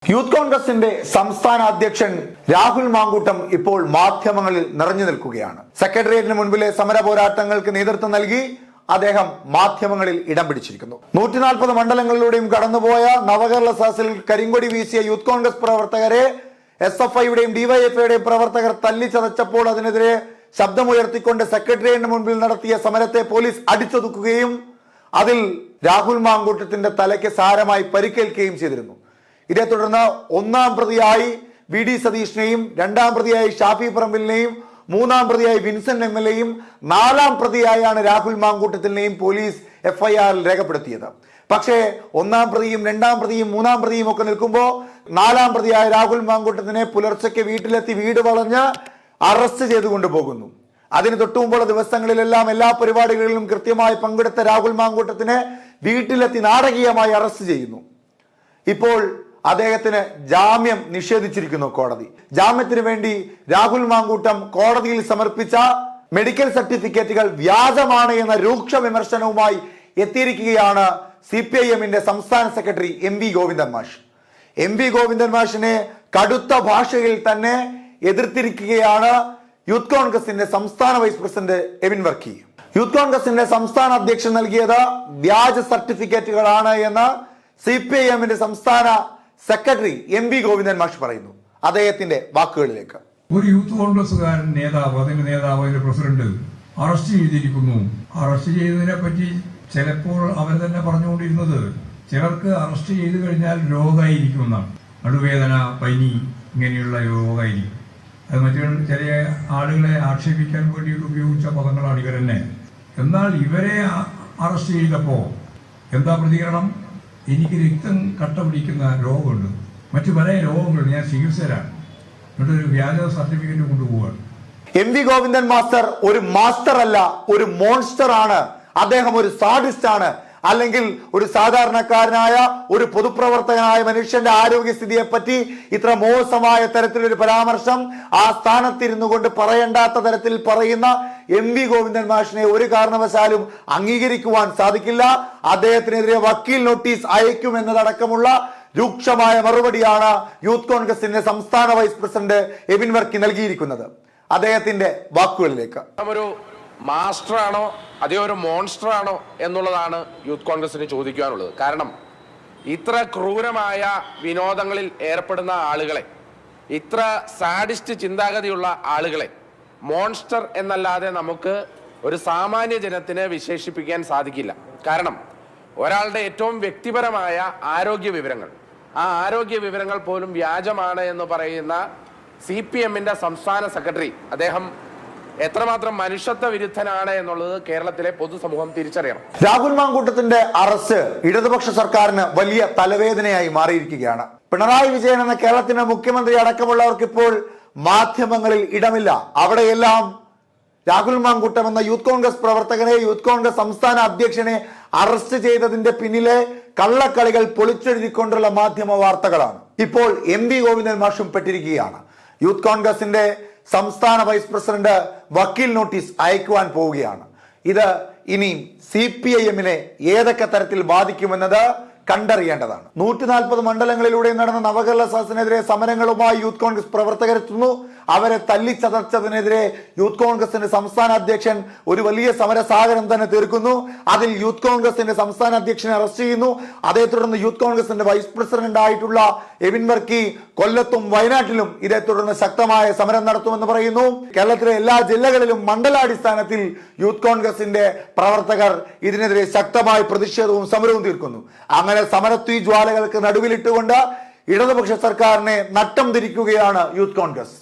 Youth കോൺഗ്രസിന്റെ സംസ്ഥാന അധ്യക്ഷൻ രാഹുൽ മാങ്കൂട്ടം ഇപ്പോൾ മാധ്യമങ്ങളിൽ നിറഞ്ഞു നിൽക്കുകയാണ്. സെക്രട്ടേറിയറ്റിന് മുൻപിലെ സമര പോരാട്ടങ്ങൾക്ക് നേതൃത്വം നൽകി അദ്ദേഹം മാധ്യമങ്ങളിൽ ഇടം പിടിച്ചിരിക്കുന്നു. 140 മണ്ഡലങ്ങളിലൂടെയും കടന്നുപോയ നവകേരള സദസ്സിൽ കരിങ്കൊടി വീശിയ യൂത്ത് കോൺഗ്രസ് പ്രവർത്തകരെ SFIയുടെയും DYFIയുടെയും പ്രവർത്തകർ തല്ലിച്ചതച്ചപ്പോൾ അതിനെതിരെ ശബ്ദമുയർത്തിക്കൊണ്ട് സെക്രട്ടേറിയറ്റിന് മുൻപിൽ നടത്തിയ സമരത്തെ പോലീസ് അടിച്ചൊതുക്കുകയും അതിൽ രാഹുൽ മാങ്കൂട്ടത്തിന്റെ തലയ്ക്ക് സാരമായി പരിക്കേൽക്കുകയും ചെയ്തിരുന്നു. ഇതേ തുടർന്ന് ഒന്നാം പ്രതിയായി VD സതീഷിനെയും, രണ്ടാം പ്രതിയായി ഷാഫി പറമ്പിലിനെയും, മൂന്നാം പ്രതിയായി വിൻസെന്റ് MLAയും, നാലാം പ്രതിയായാണ് രാഹുൽ മാങ്കൂട്ടത്തിനെയും പോലീസ് FIR രേഖപ്പെടുത്തിയത്. പക്ഷേ ഒന്നാം പ്രതിയും രണ്ടാം പ്രതിയും മൂന്നാം പ്രതിയും ഒക്കെ നിൽക്കുമ്പോൾ നാലാം പ്രതിയായ രാഹുൽ മാങ്കൂട്ടത്തിനെ പുലർച്ചയ്ക്ക് വീട്ടിലെത്തി വീട് വളഞ്ഞ് അറസ്റ്റ് ചെയ്തു കൊണ്ടുപോകുന്നു. അതിന് തൊട്ടുമുമ്പുള്ള ദിവസങ്ങളിലെല്ലാം എല്ലാ പരിപാടികളിലും കൃത്യമായി പങ്കെടുത്ത രാഹുൽ മാങ്കൂട്ടത്തിനെ വീട്ടിലെത്തി നാടകീയമായി അറസ്റ്റ് ചെയ്യുന്നു. ഇപ്പോൾ അദ്ദേഹത്തിന് ജാമ്യം നിഷേധിച്ചിരിക്കുന്നു കോടതി. ജാമ്യത്തിന് വേണ്ടി രാഹുൽ മാങ്കൂട്ടം കോടതിയിൽ സമർപ്പിച്ച മെഡിക്കൽ സർട്ടിഫിക്കറ്റുകൾ വ്യാജമാണ് എന്ന രൂക്ഷ വിമർശനവുമായി എത്തിയിരിക്കുകയാണ് CPIMന്റെ സംസ്ഥാന സെക്രട്ടറി MV ഗോവിന്ദൻ മാഷ്. MV ഗോവിന്ദൻ മാഷിനെ കടുത്ത ഭാഷയിൽ തന്നെ എതിർത്തിരിക്കുകയാണ് യൂത്ത് കോൺഗ്രസിന്റെ സംസ്ഥാന vice president Ebin Varkey. Youth കോൺഗ്രസിന്റെ സംസ്ഥാന അധ്യക്ഷൻ നൽകിയത് വ്യാജ സർട്ടിഫിക്കറ്റുകളാണ് എന്ന് CPIMന്റെ സംസ്ഥാന സെക്രട്ടറി MV ഗോവിന്ദൻ മാഷ് പറയുന്നു. അദ്ദേഹത്തിന്റെ വാക്കുകളിലേക്ക്. ഒരു യൂത്ത് കോൺഗ്രസുകാരൻ നേതാവ്, അതിന്റെ പ്രസിഡന്റ് അറസ്റ്റ് ചെയ്തിരിക്കുന്നു. അറസ്റ്റ് ചെയ്തതിനെ പറ്റി ചിലപ്പോൾ അവർ തന്നെ പറഞ്ഞുകൊണ്ടിരുന്നത് ചിലർക്ക് അറസ്റ്റ് ചെയ്തു കഴിഞ്ഞാൽ രോഗമായിരിക്കുമെന്നാണ്. നടുവേദന, പനി, ഇങ്ങനെയുള്ള രോഗമായിരിക്കും. അത് മറ്റു ചില ആളുകളെ ആക്ഷേപിക്കാൻ വേണ്ടിയിട്ട് ഉപയോഗിച്ച പദങ്ങളാണ് ഇവരെന്നെ. എന്നാൽ ഇവരെ അറസ്റ്റ് ചെയ്തപ്പോ എന്താ പ്രതികരണം? എനിക്ക് രക്തം കട്ട പിടിക്കുന്ന രോഗമുണ്ട്, മറ്റു പല രോഗങ്ങളുണ്ട്, ഞാൻ ചികിത്സയിലാണ്, എന്നിട്ടൊരു വ്യാജ സർട്ടിഫിക്കറ്റ് കൊണ്ടുപോവാണ്. MV ഗോവിന്ദൻ മാസ്റ്റർ ഒരു മാസ്റ്റർ അല്ല, ഒരു മോൺസ്റ്റർ ആണ്. അദ്ദേഹം ഒരു സാഡിസ്റ്റ് ആണ്. അല്ലെങ്കിൽ ഒരു സാധാരണക്കാരനായ ഒരു പൊതുപ്രവർത്തകനായ മനുഷ്യന്റെ ആരോഗ്യസ്ഥിതിയെ പറ്റി ഇത്ര മോശമായ തരത്തിലൊരു പരാമർശം ആ സ്ഥാനത്തിരുന്നു കൊണ്ട് പറയേണ്ടാത്ത തരത്തിൽ പറയുന്ന MV ഗോവിന്ദൻ മാഷിനെ ഒരു കാരണവശാലും അംഗീകരിക്കുവാൻ സാധിക്കില്ല. അദ്ദേഹത്തിനെതിരെ വക്കീൽ നോട്ടീസ് അയക്കുമെന്നതടക്കമുള്ള രൂക്ഷമായ മറുപടിയാണ് യൂത്ത് കോൺഗ്രസിന്റെ സംസ്ഥാന വൈസ് പ്രസിഡന്റ് എബിൻ വർക്കി നൽകിയിരിക്കുന്നത്. അദ്ദേഹത്തിന്റെ വാക്കുകളിലേക്ക്. ഒരു മാസ്റ്റർ ആണോ അതേ ഒരു മോൺസ്റ്റർ ആണോ എന്നുള്ളതാണ് യൂത്ത് കോൺഗ്രസിന് ചോദിക്കാനുള്ളത്. കാരണം ഇത്ര ക്രൂരമായ വിനോദങ്ങളിൽ ഏർപ്പെടുന്ന ആളുകളെ, ഇത്ര സാഡിസ്റ്റ് ചിന്താഗതിയുള്ള ആളുകളെ മോൺസ്റ്റർ എന്നല്ലാതെ നമുക്ക് ഒരു സാമാന്യ ജനത്തിന് വിശേഷിപ്പിക്കാൻ സാധിക്കില്ല. കാരണം ഒരാളുടെ ഏറ്റവും വ്യക്തിപരമായ ആരോഗ്യ വിവരങ്ങൾ, ആ ആരോഗ്യ വിവരങ്ങൾ പോലും വ്യാജമാണ് എന്ന് പറയുന്ന CPMന്റെ സംസ്ഥാന സെക്രട്ടറി, അദ്ദേഹം എത്രമാത്രം മനുഷ്യത്വ വിരുദ്ധനാണ് എന്നുള്ളത് കേരളത്തിലെ പൊതുസമൂഹം തിരിച്ചറിയണം. രാഹുൽ മാങ്കൂട്ടത്തിന്റെ അറസ്റ്റ് ഇടതുപക്ഷ സർക്കാരിന് വലിയ തലവേദനയായി മാറിയിരിക്കുകയാണ്. പിണറായി വിജയൻ എന്ന കേരളത്തിന്റെ മുഖ്യമന്ത്രി അടക്കമുള്ളവർക്ക് ഇപ്പോൾ മാധ്യമങ്ങളിൽ ഇടമില്ല. അവിടെയെല്ലാം രാഹുൽ മാങ്കൂട്ടം എന്ന യൂത്ത് കോൺഗ്രസ് പ്രവർത്തകനെ, യൂത്ത് കോൺഗ്രസ് സംസ്ഥാന അധ്യക്ഷനെ അറസ്റ്റ് ചെയ്തതിന്റെ പിന്നിലെ കള്ളക്കളികൾ പൊളിച്ചെഴുതിക്കൊണ്ടുള്ള മാധ്യമ വാർത്തകളാണ്. ഇപ്പോൾ MV ഗോവിന്ദൻ മാഷും പെട്ടിരിക്കുകയാണ്. യൂത്ത് കോൺഗ്രസിന്റെ സംസ്ഥാന വൈസ് പ്രസിഡന്റ് വക്കീൽ നോട്ടീസ് അയക്കുവാൻ പോവുകയാണ്. ഇത് ഇനി CPIMനെ ഏതൊക്കെ തരത്തിൽ ബാധിക്കുമെന്നത് കണ്ടറിയേണ്ടതാണ്. 140 മണ്ഡലങ്ങളിലൂടെ നടന്ന നവകേരള സദസ്സിനെതിരെ സമരങ്ങളുമായി യൂത്ത് കോൺഗ്രസ് പ്രവർത്തകരെത്തുന്നു. അവരെ തല്ലിച്ചതച്ചതിനെതിരെ യൂത്ത് കോൺഗ്രസിന്റെ സംസ്ഥാന അധ്യക്ഷൻ ഒരു വലിയ സമരസാഗരം തന്നെ തീർക്കുന്നു. അതിൽ യൂത്ത് കോൺഗ്രസിന്റെ സംസ്ഥാന അധ്യക്ഷനെ അറസ്റ്റ് ചെയ്യുന്നു. അതേ തുടർന്ന് യൂത്ത് കോൺഗ്രസിന്റെ വൈസ് പ്രസിഡന്റ് ആയിട്ടുള്ള എബിൻ വർക്കി കൊല്ലത്തും വയനാട്ടിലും ഇതേ തുടർന്ന് ശക്തമായ സമരം നടത്തുമെന്ന് പറയുന്നു. കേരളത്തിലെ എല്ലാ ജില്ലകളിലും മണ്ഡലാടിസ്ഥാനത്തിൽ യൂത്ത് കോൺഗ്രസിന്റെ പ്രവർത്തകർ ഇതിനെതിരെ ശക്തമായ പ്രതിഷേധവും സമരവും തീർക്കുന്നു. അങ്ങനെ സമരത്വ ജ്വാലകൾക്ക് നടുവിലിട്ടുകൊണ്ട് ഇടതുപക്ഷ സർക്കാരിനെ നട്ടം തിരിക്കുകയാണ് യൂത്ത് കോൺഗ്രസ്.